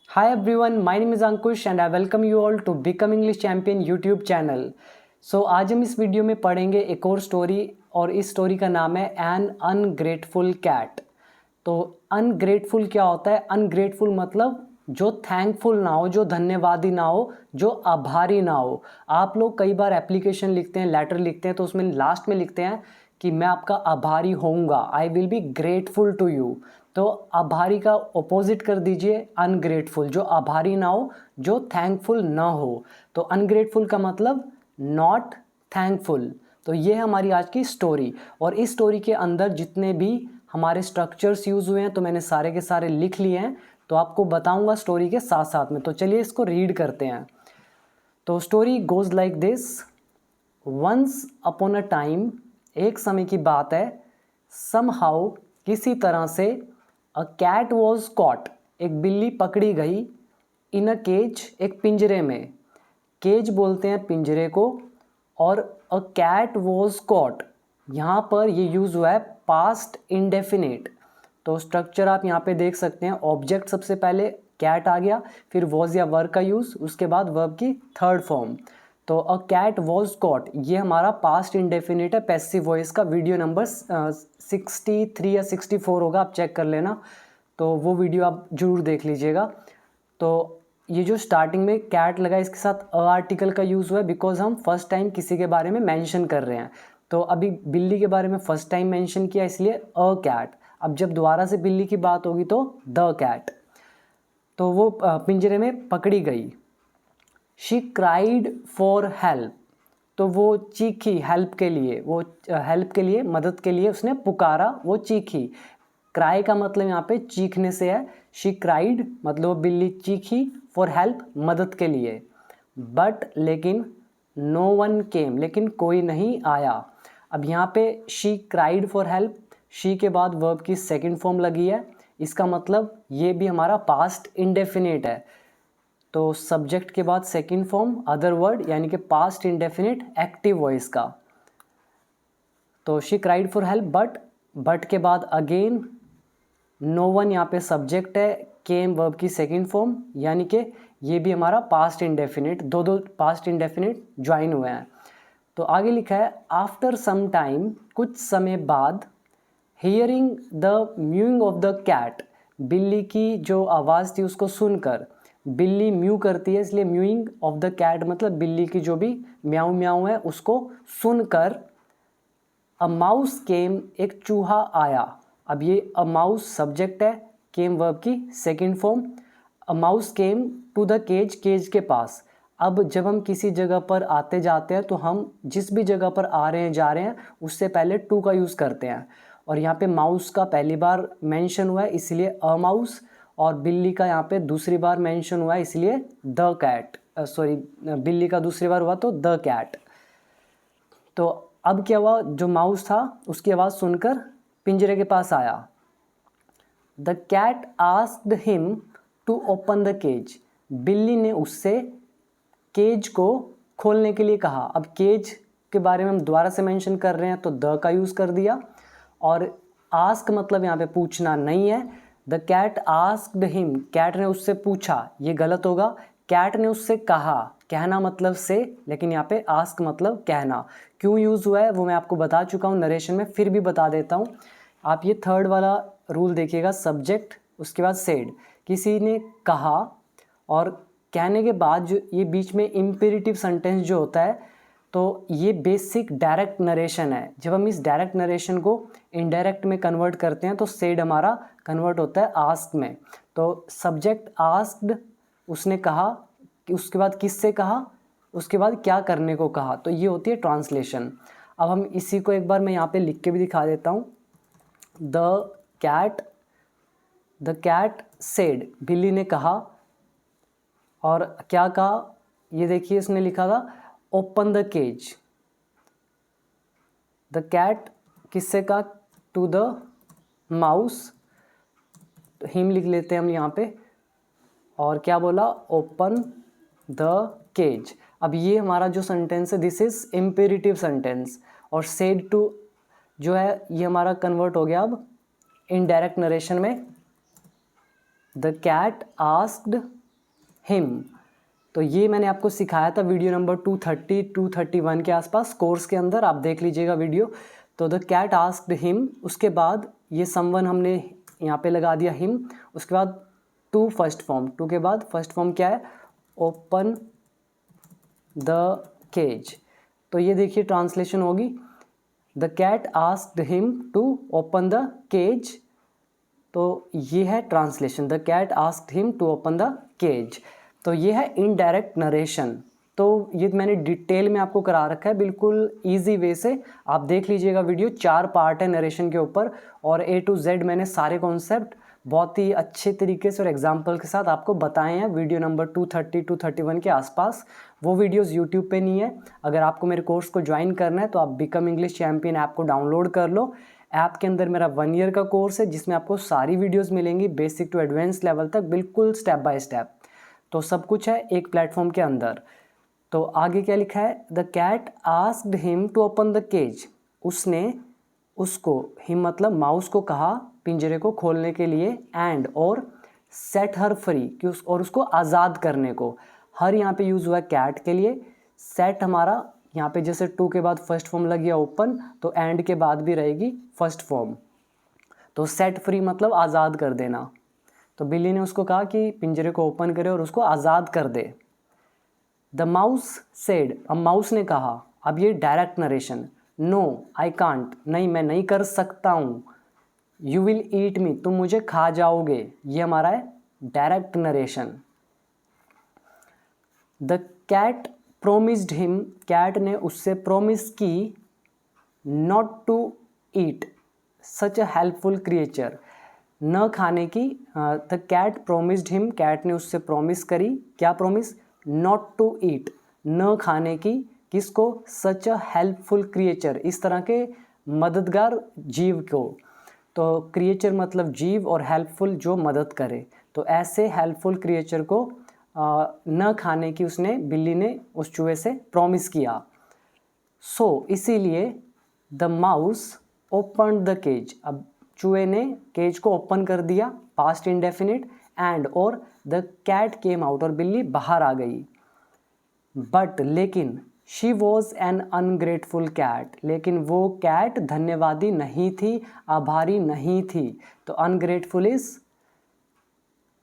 Hi everyone, my name is Ankush and I welcome you all to Become English Champion YouTube channel. So आज हम इस video में पढ़ेंगे एक और स्टोरी और इस स्टोरी का नाम है एन अनग्रेटफुल कैट। तो अनग्रेटफुल क्या होता है? अनग्रेटफुल मतलब जो थैंकफुल ना हो, जो धन्यवादी ना हो, जो आभारी ना हो। आप लोग कई बार एप्लीकेशन लिखते हैं, लेटर लिखते हैं तो उसमें लास्ट में लिखते हैं कि मैं आपका आभारी होऊंगा, I will be grateful to you. तो आभारी का ऑपोजिट कर दीजिए अनग्रेटफुल, जो आभारी ना हो, जो थैंकफुल ना हो। तो अनग्रेटफुल का मतलब नॉट थैंकफुल। तो ये है हमारी आज की स्टोरी और इस स्टोरी के अंदर जितने भी हमारे स्ट्रक्चर्स यूज़ हुए हैं तो मैंने सारे के सारे लिख लिए हैं, तो आपको बताऊंगा स्टोरी के साथ साथ में। तो चलिए इसको रीड करते हैं। तो story goes like this. Once upon a time, एक समय की बात है, समहाउ किसी तरह से, अ कैट वॉज कॉट, एक बिल्ली पकड़ी गई, इन अ केज, एक पिंजरे में। केज बोलते हैं पिंजरे को, और अ कैट वॉज कॉट यहाँ पर ये यूज़ हुआ है पास्ट इंडेफिनिट। तो स्ट्रक्चर आप यहाँ पे देख सकते हैं। ऑब्जेक्ट सबसे पहले कैट आ गया, फिर वॉज या वर्ब का यूज़, उसके बाद वर्ब की थर्ड फॉर्म। तो अ कैट वॉज कॉट ये हमारा पास्ट इंडेफिनिट है पैसिव वॉइस का। वीडियो नंबर 63 या 64 होगा, आप चेक कर लेना। तो वो वीडियो आप जरूर देख लीजिएगा। तो ये जो स्टार्टिंग में कैट लगा, इसके साथ अ आर्टिकल का यूज़ हुआ है बिकॉज हम फर्स्ट टाइम किसी के बारे में मेंशन कर रहे हैं। तो अभी बिल्ली के बारे में फर्स्ट टाइम मेंशन किया, इसलिए अ कैट। अब जब दोबारा से बिल्ली की बात होगी तो द कैट। तो वो पिंजरे में पकड़ी गई। शी क्राइड फॉर हेल्प, तो वो चीखी हेल्प के लिए, वो हेल्प के लिए, मदद के लिए उसने पुकारा, वो चीखी। क्राई का मतलब यहाँ पे चीखने से है। शी क्राइड मतलब बिल्ली चीखी, फॉर हेल्प मदद के लिए। बट लेकिन, नो वन केम लेकिन कोई नहीं आया। अब यहाँ पे she cried for help, she के बाद वर्ब की सेकंड फॉर्म लगी है, इसका मतलब ये भी हमारा पास्ट इंडेफिनिट है। तो सब्जेक्ट के बाद सेकंड फॉर्म अदर वर्ड, यानी कि पास्ट इंडेफिनिट एक्टिव वॉइस का। तो she cried for help, but के बाद अगेन, नो वन यहाँ पे सब्जेक्ट है, केम वर्ब की सेकंड फॉर्म, यानी कि ये भी हमारा पास्ट इंडेफिनिट, दो पास्ट इंडेफिनिट ज्वाइन हुए हैं। तो आगे लिखा है आफ्टर सम टाइम, कुछ समय बाद, hearing the mewing of the cat, बिल्ली की जो आवाज़ थी उसको सुनकर। बिल्ली म्यू करती है, इसलिए म्यूइंग ऑफ द कैट मतलब बिल्ली की जो भी म्याऊ म्याऊ है उसको सुनकर, अ माउस केम, एक चूहा आया। अब ये अ माउस सब्जेक्ट है, केम वर्ब की second form. A mouse came to the cage, cage के पास। अब जब हम किसी जगह पर आते जाते हैं तो हम जिस भी जगह पर आ रहे हैं जा रहे हैं उससे पहले टू का यूज़ करते हैं। और यहाँ पे माउस का पहली बार मेंशन हुआ है इसलिए अ माउस, और बिल्ली का यहाँ पे दूसरी बार मेंशन हुआ है इसलिए द कैट, सॉरी बिल्ली का दूसरी बार हुआ तो द कैट। तो अब क्या हुआ, जो माउस था उसकी आवाज़ सुनकर पिंजरे के पास आया। The cat asked him to open the cage, बिल्ली ने उससे केज को खोलने के लिए कहा। अब केज के बारे में हम दोबारा से मेंशन कर रहे हैं तो द का यूज़ कर दिया। और आस्क मतलब यहाँ पे पूछना नहीं है। The cat asked him, cat ने उससे पूछा, ये गलत होगा। कैट ने उससे कहा, कहना मतलब से, लेकिन यहाँ पे आस्क मतलब कहना। क्यों यूज़ हुआ है वो मैं आपको बता चुका हूँ नरेशन में, फिर भी बता देता हूँ। आप ये थर्ड वाला रूल देखिएगा, सब्जेक्ट उसके बाद सेड, किसी ने कहा, और कहने के बाद जो ये बीच में इम्पेरेटिव सेंटेंस जो होता है, तो ये बेसिक डायरेक्ट नरेशन है। जब हम इस डायरेक्ट नरेशन को इनडायरेक्ट में कन्वर्ट करते हैं तो सेड हमारा कन्वर्ट होता है आस्क में। तो सब्जेक्ट आस्क्ड, उसने कहा, कि उसके बाद किससे कहा, उसके बाद क्या करने को कहा, तो ये होती है ट्रांसलेशन। अब हम इसी को एक बार मैं यहाँ पे लिख के भी दिखा देता हूँ। द कैट सेड, बिल्ली ने कहा, और क्या कहा, ये देखिए इसने लिखा था open the cage. The cat किससे कहा, टू द माउस, तो हिम लिख लेते हैं हम यहाँ पे, और क्या बोला, ओपन द केज। अब ये हमारा जो सेंटेंस है दिस इज इम्पेरेटिव सेंटेंस, और सेड टू जो है ये हमारा कन्वर्ट हो गया अब इनडायरेक्ट नरेशन में। The cat asked him. तो ये मैंने आपको सिखाया था वीडियो नंबर 230 231 के आसपास कोर्स के अंदर, आप देख लीजिएगा वीडियो। तो द कैट आस्क्ड हिम, उसके बाद ये समवन हमने यहाँ पे लगा दिया हिम, उसके बाद टू फर्स्ट फॉर्म, टू के बाद फर्स्ट फॉर्म क्या है, ओपन द केज। तो ये देखिए ट्रांसलेशन होगी, the cat asked him to open the cage. तो ये है translation, the cat asked him to open the cage. तो ये है इनडायरेक्ट नरेशन। तो ये मैंने डिटेल में आपको करा रखा है बिल्कुल इजी वे से, आप देख लीजिएगा वीडियो। 4 पार्ट है नरेशन के ऊपर और A to Z मैंने सारे कॉन्सेप्ट बहुत ही अच्छे तरीके से और एग्जाम्पल के साथ आपको बताए हैं वीडियो नंबर 230 231 के आसपास। वो वीडियोस यूट्यूब पे नहीं है। अगर आपको मेरे कोर्स को ज्वाइन करना है तो आप बिकम इंग्लिश चैम्पियन ऐप को डाउनलोड कर लो। ऐप के अंदर मेरा 1 ईयर का कोर्स है जिसमें आपको सारी वीडियोस मिलेंगी बेसिक टू एडवांस लेवल तक, बिल्कुल स्टेप बाय स्टेप। तो सब कुछ है एक प्लेटफॉर्म के अंदर। तो आगे क्या लिखा है, the cat asked him to open the cage. उसने उसको, हिम मतलब माउस को कहा पिंजरे को खोलने के लिए, एंड और सेट हर फ्री कि और उसको आज़ाद करने को। हर यहाँ पे यूज़ हुआ है कैट के लिए, सेट हमारा यहाँ पे जैसे टू के बाद फर्स्ट फॉर्म लग गया ओपन, तो एंड के बाद भी रहेगी फर्स्ट फॉर्म। तो सेट फ्री मतलब आज़ाद कर देना। तो बिल्ली ने उसको कहा कि पिंजरे को ओपन करे और उसको आज़ाद कर दे। द माउस सेड, अब माउस ने कहा, अब ये direct narration, no I can't, नहीं मैं नहीं कर सकता हूँ, यू विल ईट मी, तुम मुझे खा जाओगे, ये हमारा है direct narration. The cat promised him, cat ने उससे प्रोमिस की, not to eat such a helpful creature, न खाने की। The cat promised him, cat ने उससे प्रॉमिस करी, क्या प्रॉमिस, नॉट टू ईट, न खाने की, किसको, सच अ हेल्पफुल क्रिएचर, इस तरह के मददगार जीव को। तो क्रिएचर मतलब जीव और हेल्पफुल जो मदद करे, तो ऐसे हेल्पफुल क्रिएचर को न खाने की उसने, बिल्ली ने उस चूहे से प्रॉमिस किया। सो इसीलिए the mouse open the cage, अब चूहे ने केज को ओपन कर दिया, पास्ट इंडेफिनिट, एंड और द कैट केम आउट, और बिल्ली बाहर आ गई। बट लेकिन she was an ungrateful cat, लेकिन वो कैट धन्यवादी नहीं थी, आभारी नहीं थी। तो अनग्रेटफुल इज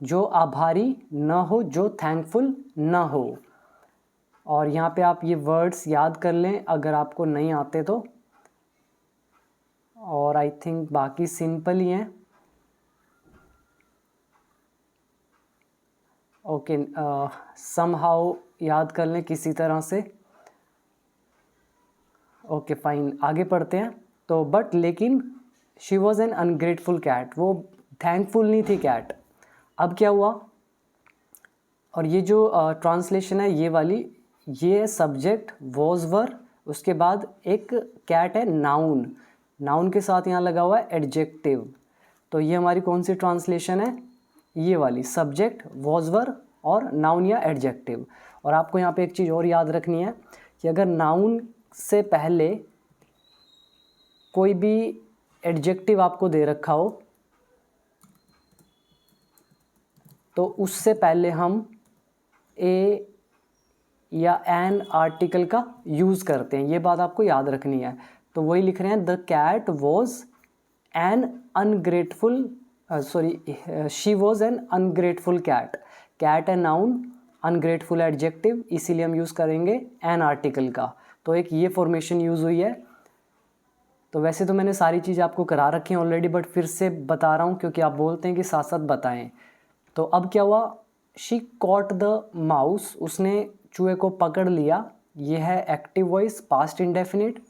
जो आभारी न हो, जो थैंकफुल न हो। और यहाँ पे आप ये वर्ड्स याद कर लें अगर आपको नहीं आते तो, और आई थिंक बाकी सिंपल ही हैं। ओके, समहाउ याद कर लें किसी तरह से। ओके फाइन, आगे पढ़ते हैं। तो बट लेकिन she was an ungrateful cat, वो थैंकफुल नहीं थी कैट। अब क्या हुआ, और ये जो ट्रांसलेशन है ये वाली, ये सब्जेक्ट वॉज वर, उसके बाद एक कैट है नाउन, नाउन के साथ यहाँ लगा हुआ है एडजेक्टिव। तो ये हमारी कौन सी ट्रांसलेशन है, ये वाली, सब्जेक्ट वॉज वर और नाउन या एडजेक्टिव। और आपको यहाँ पे एक चीज़ और याद रखनी है कि अगर नाउन से पहले कोई भी एडजेक्टिव आपको दे रखा हो तो उससे पहले हम ए या एन आर्टिकल का यूज़ करते हैं, ये बात आपको याद रखनी है। तो वही लिख रहे हैं, the cat was an ungrateful, she was an ungrateful cat. Cat है नाउन, अनग्रेटफुल एडजेक्टिव, इसीलिए हम यूज़ करेंगे एन आर्टिकल का। तो एक ये फॉर्मेशन यूज़ हुई है। तो वैसे तो मैंने सारी चीज़ आपको करा रखी है ऑलरेडी, बट फिर से बता रहा हूँ क्योंकि आप बोलते हैं कि साथ साथ बताएं। तो अब क्या हुआ, शी कॉट द माउस, उसने चूहे को पकड़ लिया, ये है एक्टिव वॉइस पास्ट इंडेफिनिट।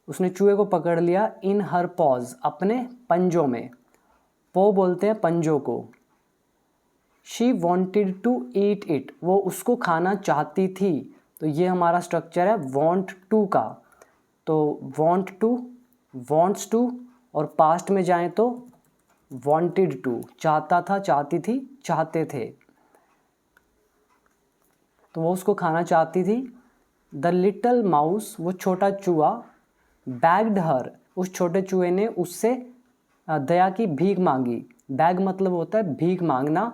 उसने चूहे को पकड़ लिया इन हर पॉज, अपने पंजों में, पो बोलते हैं पंजों को। She wanted to eat it, वो उसको खाना चाहती थी। तो ये हमारा स्ट्रक्चर है वॉन्ट टू का। तो वॉन्ट टू, वॉन्ट्स टू, और पास्ट में जाएं तो वॉन्टेड टू, चाहता था, चाहती थी, चाहते थे। तो वो उसको खाना चाहती थी। द लिटल माउस, वो छोटा चूहा, बैग्ड हर, उस छोटे चूहे ने उससे दया की भीख मांगी। बैग मतलब होता है भीख मांगना,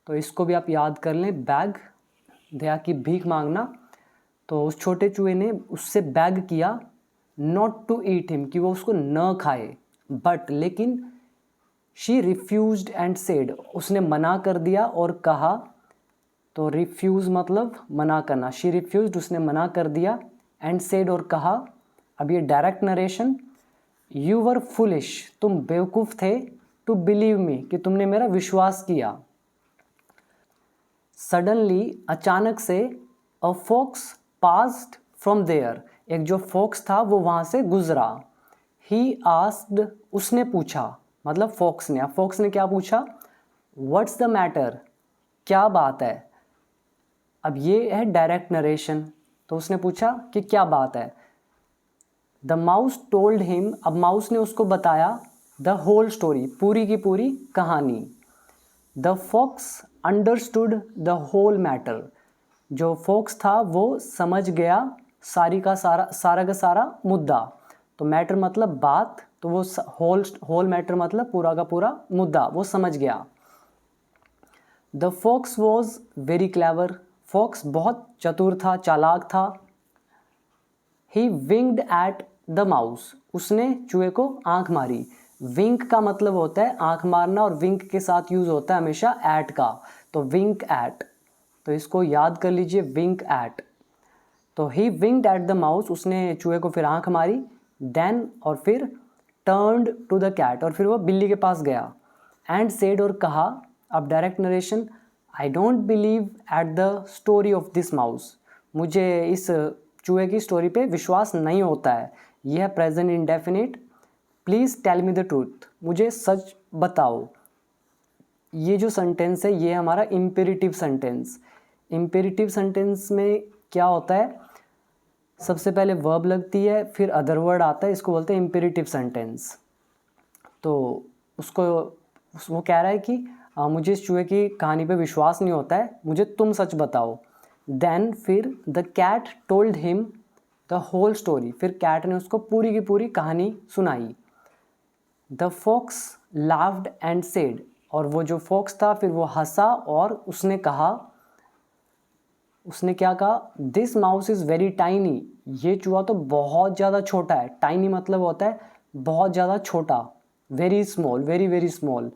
तो इसको भी आप याद कर लें, बैग दया की भीख मांगना। तो उस छोटे चूहे ने उससे बैग किया नॉट टू ईट हिम, कि वो उसको न खाए, बट लेकिन शी रिफ्यूज्ड एंड सेड, उसने मना कर दिया और कहा। तो रिफ्यूज़ मतलब मना करना, शी रिफ्यूज्ड उसने मना कर दिया, एंड सेड और कहा। अब ये direct narration, you were foolish, तुम बेवकूफ़ थे, टू बिलीव मी, कि तुमने मेरा विश्वास किया। सडनली अचानक से, a fox passed from there, एक जो फॉक्स था वो वहाँ से गुजरा। ही आस्क्ड, उसने पूछा, मतलब फॉक्स ने, अब फॉक्स ने क्या पूछा, व्हाट्स द मैटर, क्या बात है। अब ये है डायरेक्ट नरेशन, तो उसने पूछा कि क्या बात है। द माउस टोल्ड हिम, अब माउस ने उसको बताया द होल स्टोरी, पूरी की पूरी कहानी। The fox understood the whole matter, जो फॉक्स था वो समझ गया सारी का सारा मुद्दा। तो मैटर मतलब बात, तो वो होल मैटर मतलब पूरा का पूरा मुद्दा, वो समझ गया। The fox was very clever, fox बहुत चतुर था, चालाक था। He winked at the mouse, उसने चूहे को आंख मारी। विंक का मतलब होता है आंख मारना, और विंक के साथ यूज होता है हमेशा एट का, तो विंक एट, तो इसको याद कर लीजिए, विंक एट। तो ही विंग्ड एट द माउस, उसने चूहे को फिर आंख मारी। देन, और फिर टर्न्ड टू द कैट, और फिर वो बिल्ली के पास गया। एंड सेड, और कहा। अब direct narration, I don't believe at the story of this mouse, मुझे इस चूहे की स्टोरी पे विश्वास नहीं होता है। यह है present indefinite, please tell me the truth, मुझे सच बताओ। ये जो सेंटेंस है ये हमारा इम्पेरेटिव सेंटेंस। इम्पेरेटिव सेंटेंस में क्या होता है, सबसे पहले वर्ब लगती है, फिर अदर वर्ड आता है, इसको बोलते हैं इम्पेरेटिव सेंटेंस। तो उसको वो कह रहा है कि मुझे इस चूहे की कहानी पे विश्वास नहीं होता है, मुझे तुम सच बताओ। देन फिर the cat told him the whole story, फिर कैट ने उसको पूरी की पूरी कहानी सुनाई। The fox laughed and said, और वो जो फॉक्स था फिर वो हंसा और उसने कहा, उसने क्या कहा, this mouse is very tiny, ये चूहा तो बहुत ज़्यादा छोटा है। टाइनी मतलब होता है बहुत ज़्यादा छोटा, very small, very very small,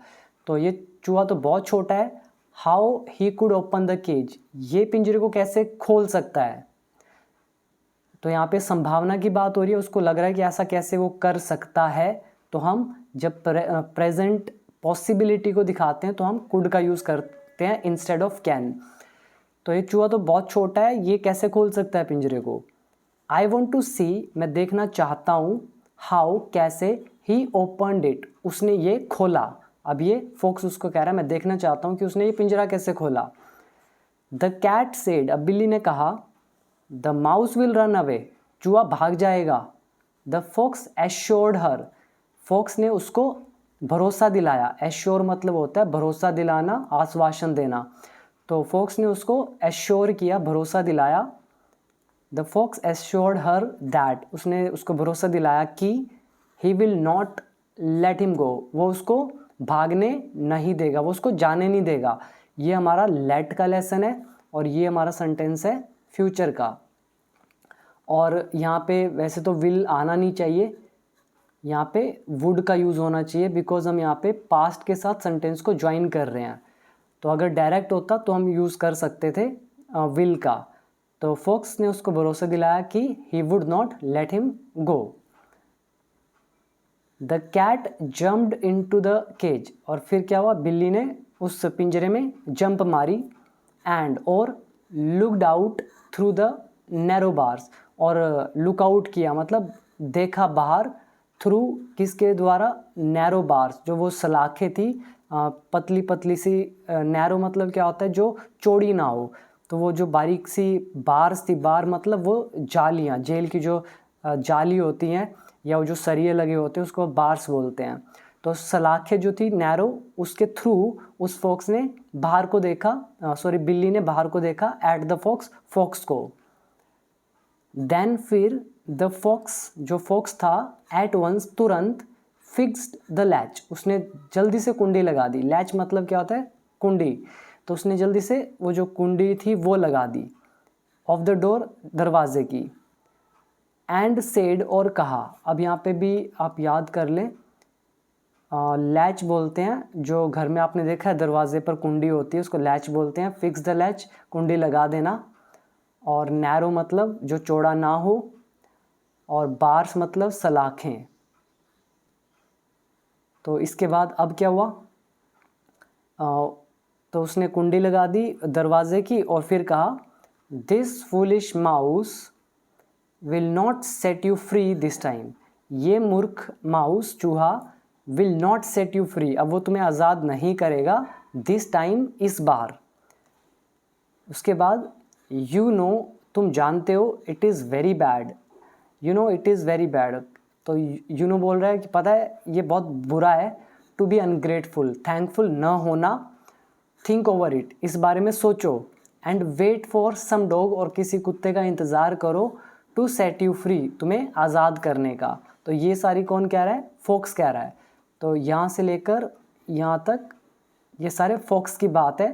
तो ये चूहा तो बहुत छोटा है। How he could open the cage, ये पिंजरे को कैसे खोल सकता है। तो यहाँ पे संभावना की बात हो रही है, उसको लग रहा है कि ऐसा कैसे वो कर सकता है। तो हम जब प्रेजेंट पॉसिबिलिटी को दिखाते हैं तो हम कुड का यूज़ करते हैं इंस्टेड ऑफ कैन। तो ये चूहा तो बहुत छोटा है, ये कैसे खोल सकता है पिंजरे को। आई वॉन्ट टू सी, मैं देखना चाहता हूँ। हाउ, कैसे। ही ओपनड इट, उसने ये खोला। अब ये फोक्स उसको कह रहा है मैं देखना चाहता हूँ कि उसने ये पिंजरा कैसे खोला। द कैट सेड, अब बिल्ली ने कहा, the mouse will run away, चूहा भाग जाएगा। The fox assured her, fox ने उसको भरोसा दिलाया। एश्योर मतलब होता है भरोसा दिलाना, आश्वासन देना। तो फॉक्स ने उसको एश्योर किया, भरोसा दिलाया। The fox assured her that, उसने उसको भरोसा दिलाया कि he will not let him go, वो उसको भागने नहीं देगा, वो उसको जाने नहीं देगा। ये हमारा लेट का लेसन है और ये हमारा सेंटेंस है फ्यूचर का। और यहाँ पे वैसे तो विल आना नहीं चाहिए, यहाँ पे वुड का यूज़ होना चाहिए, बिकॉज हम यहाँ पे पास्ट के साथ सेंटेंस को ज्वाइन कर रहे हैं। तो अगर डायरेक्ट होता तो हम यूज़ कर सकते थे विल का। तो फॉक्स ने उसको भरोसा दिलाया कि he would not let him go. The cat jumped into the cage, और फिर क्या हुआ, बिल्ली ने उस पिंजरे में जंप मारी। एंड, और looked out through the narrow bars, और लुक आउट किया मतलब देखा बाहर, थ्रू किसके द्वारा, नैरो बार्स, जो वो सलाखें थी पतली पतली सी। नैरो मतलब क्या होता है, जो चौड़ी ना हो। तो वो जो बारीक सी बार्स थी, बार मतलब वो जालियाँ, जेल की जो जाली होती हैं या वो जो सरिये लगे होते हैं उसको बार्स बोलते हैं। तो सलाखें जो थी नैरो, उसके थ्रू उस फॉक्स ने बाहर को देखा, बिल्ली ने बाहर को देखा, एट द फॉक्स, फॉक्स को। देन फिर द फॉक्स, जो फॉक्स था, एट वंस, तुरंत, फिक्स्ड द लैच, उसने जल्दी से कुंडी लगा दी। लैच मतलब क्या होता है, कुंडी। तो उसने जल्दी से वो जो कुंडी थी वो लगा दी, ऑफ द डोर, दरवाजे की। एंड सेड, और कहा। अब यहाँ पे भी आप याद कर लें, लैच बोलते हैं, जो घर में आपने देखा है दरवाजे पर कुंडी होती है उसको लैच बोलते हैं। फिक्स द लैच, कुंडी लगा देना। और नैरो मतलब जो चौड़ा ना हो, और बार्स मतलब सलाखें। तो इसके बाद अब क्या हुआ, तो उसने कुंडी लगा दी दरवाजे की और फिर कहा, this foolish mouse will not set you free this time. ये मूर्ख माउस, चूहा, will not set you free, अब वो तुम्हें आज़ाद नहीं करेगा, दिस टाइम, इस बार। उसके बाद यू नो, तुम जानते हो, it is very bad, you know it is very bad. तो यू नो बोल रहा है कि पता है ये बहुत बुरा है, टू बी अनग्रेटफुल, थैंकफुल न होना, थिंक ओवर इट, इस बारे में सोचो, and wait for some dog, और किसी कुत्ते का इंतज़ार करो, टू सेट यू फ्री, तुम्हें आज़ाद करने का। तो ये सारी कौन कह रहा है, फॉक्स कह रहा है। तो यहाँ से लेकर यहाँ तक ये सारे फॉक्स की बात है।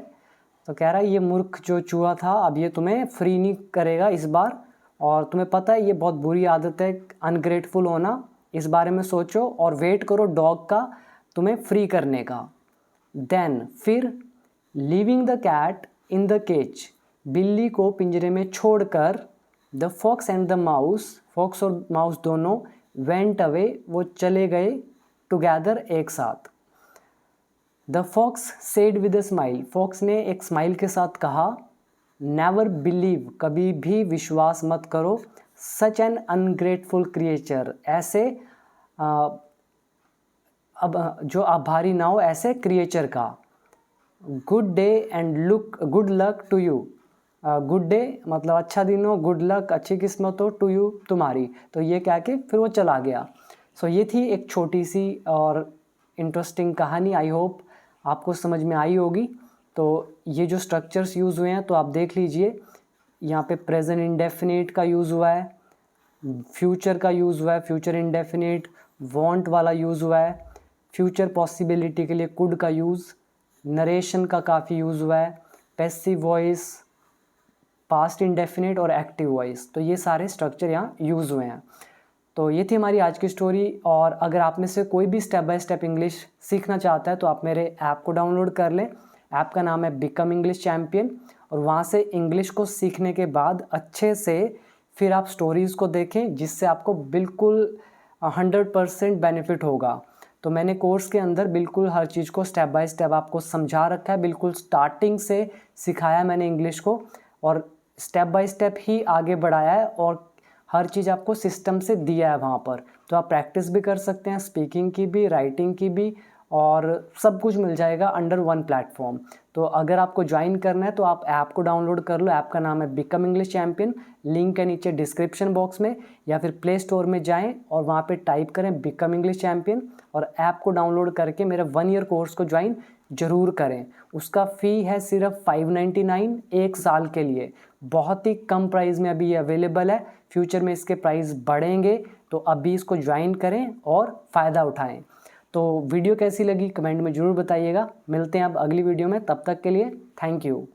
तो कह रहा है ये मूर्ख जो चूहा था अब ये तुम्हें फ्री नहीं करेगा इस बार, और तुम्हें पता है ये बहुत बुरी आदत है अनग्रेटफुल होना, इस बारे में सोचो और वेट करो डॉग का तुम्हें फ्री करने का। देन, फिर, leaving the cat in the cage, बिल्ली को पिंजरे में छोड़कर, the fox and the mouse, fox और माउस दोनों, वेंट अवे, वो चले गए, टुगेदर, एक साथ। The fox said with a smile, fox ने एक स्माइल के साथ कहा, नेवर बिलीव, कभी भी विश्वास मत करो, सच एन अनग्रेटफुल क्रिएचर, ऐसे अब जो आभारी ना हो ऐसे क्रिएचर का। Good day and luck, good luck to you, good day मतलब अच्छा दिन हो, गुड लक अच्छी किस्मत हो, टू यू तुम्हारी। तो ये कह के फिर वो चला गया। सो ये थी एक छोटी सी और इंटरेस्टिंग कहानी, आई होप आपको समझ में आई होगी। तो ये जो स्ट्रक्चर्स यूज़ हुए हैं तो आप देख लीजिए, यहाँ पे प्रेजेंट इंडेफिनिट का यूज़ हुआ है, फ्यूचर का यूज़ हुआ है, फ्यूचर इंडेफिनिट, वांट वाला यूज़ हुआ है, फ्यूचर पॉसिबिलिटी के लिए कुड का यूज़, नरेशन का काफ़ी यूज़ हुआ है, पैसिव वॉइस, पास्ट इंडेफिनिट और एक्टिव वॉइस। तो ये सारे स्ट्रक्चर यहाँ यूज़ हुए हैं। तो ये थी हमारी आज की स्टोरी। और अगर आप में से कोई भी स्टेप बाय स्टेप इंग्लिश सीखना चाहता है तो आप मेरे ऐप को डाउनलोड कर लें। ऐप का नाम है बिकम इंग्लिश चैम्पियन, और वहाँ से इंग्लिश को सीखने के बाद अच्छे से फिर आप स्टोरीज़ को देखें, जिससे आपको बिल्कुल 100% बेनिफिट होगा। तो मैंने कोर्स के अंदर बिल्कुल हर चीज़ को स्टेप बाय स्टेप आपको समझा रखा है, बिल्कुल स्टार्टिंग से सिखाया मैंने इंग्लिश को, और स्टेप बाय स्टेप ही आगे बढ़ाया है, और हर चीज़ आपको सिस्टम से दिया है वहाँ पर। तो आप प्रैक्टिस भी कर सकते हैं, स्पीकिंग की भी, राइटिंग की भी, और सब कुछ मिल जाएगा अंडर वन प्लेटफॉर्म। तो अगर आपको ज्वाइन करना है तो आप ऐप को डाउनलोड कर लो। ऐप का नाम है बिकम इंग्लिश चैम्पियन, लिंक है नीचे डिस्क्रिप्शन बॉक्स में, या फिर प्ले स्टोर में जाएं और वहाँ पे टाइप करें बिकम इंग्लिश चैम्पियन, और ऐप को डाउनलोड करके मेरा 1 ईयर कोर्स को ज्वाइन ज़रूर करें। उसका फ़ी है सिर्फ 599 एक साल के लिए, बहुत ही कम प्राइस में अभी ये अवेलेबल है। फ्यूचर में इसके प्राइस बढ़ेंगे, तो अभी इसको ज्वाइन करें और फ़ायदा उठाएं। तो वीडियो कैसी लगी कमेंट में ज़रूर बताइएगा। मिलते हैं अब अगली वीडियो में, तब तक के लिए थैंक यू।